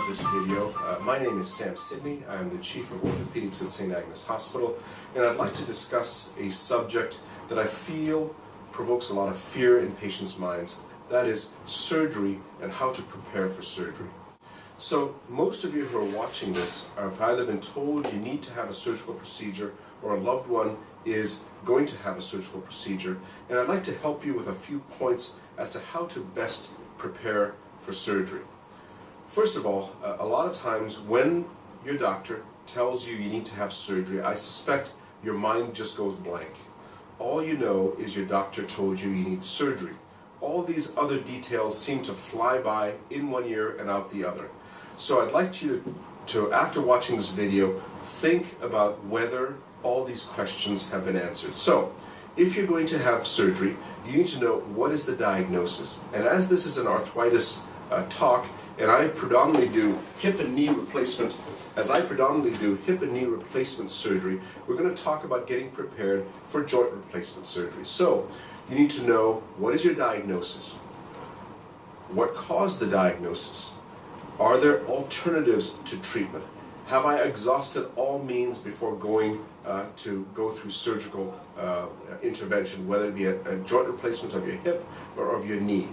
this video. My name is Sam Sidney. I am the Chief of Orthopaedics at St. Agnes Hospital, and I'd like to discuss a subject that I feel provokes a lot of fear in patients' minds. That is surgery and how to prepare for surgery. So most of you who are watching this have either been told you need to have a surgical procedure or a loved one is going to have a surgical procedure, and I'd like to help you with a few points as to how to best prepare for surgery. First of all, a lot of times when your doctor tells you you need to have surgery, I suspect your mind just goes blank. All you know is your doctor told you you need surgery. All these other details seem to fly by in one ear and out the other. So I'd like you to, after watching this video, think about whether all these questions have been answered. So, if you're going to have surgery, you need to know what is the diagnosis. And as this is an arthritis talk, and I predominantly do hip and knee replacement, surgery, we're going to talk about getting prepared for joint replacement surgery. So, you need to know what is your diagnosis, what caused the diagnosis, are there alternatives to treatment, have I exhausted all means before going to go through surgical intervention, whether it be a joint replacement of your hip or of your knee.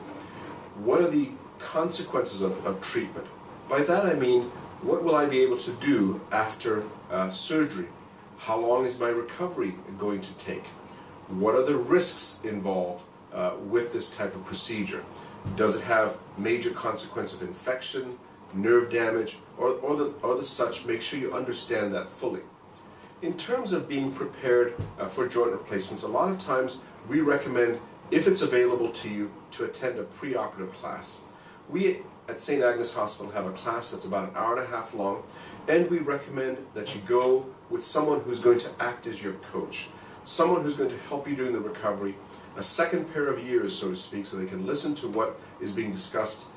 What are the consequences of treatment? By that I mean, what will I be able to do after surgery? How long is my recovery going to take? What are the risks involved with this type of procedure? Does it have major consequence of infection, nerve damage, or the such? Make sure you understand that fully. In terms of being prepared for joint replacements, a lot of times we recommend, if it's available to you, to attend a preoperative class. We at St. Agnes Hospital have a class that's about an hour and a half long, and we recommend that you go with someone who's going to act as your coach, someone who's going to help you during the recovery, a second pair of ears, so to speak, so they can listen to what is being discussed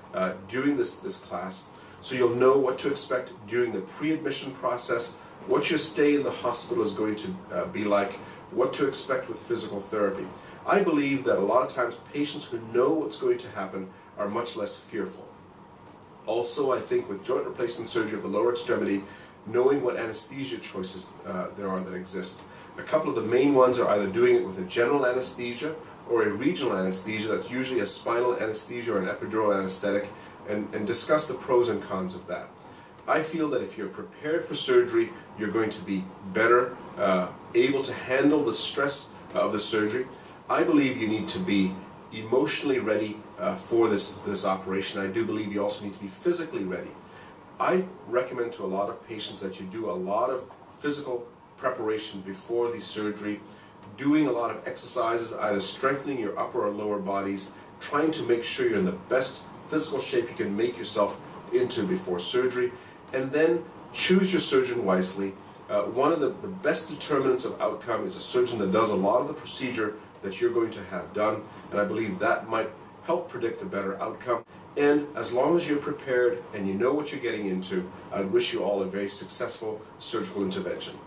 during this class, so you'll know what to expect during the pre-admission process, what your stay in the hospital is going to be like, what to expect with physical therapy. I believe that a lot of times patients who know what's going to happen are much less fearful. Also, I think with joint replacement surgery of the lower extremity, knowing what anesthesia choices there are that exist. A couple of the main ones are either doing it with a general anesthesia or a regional anesthesia that's usually a spinal anesthesia or an epidural anesthetic, and discuss the pros and cons of that. I feel that if you're prepared for surgery, you're going to be better able to handle the stress of the surgery. I believe you need to be emotionally ready for this operation. I do believe you also need to be physically ready. I recommend to a lot of patients that you do a lot of physical preparation before the surgery, doing a lot of exercises, either strengthening your upper or lower bodies, trying to make sure you're in the best physical shape you can make yourself into before surgery, and then choose your surgeon wisely. One of the best determinants of outcome is a surgeon that does a lot of the procedure that you're going to have done, and I believe that might help predict a better outcome. And as long as you're prepared and you know what you're getting into, I wish you all a very successful surgical intervention.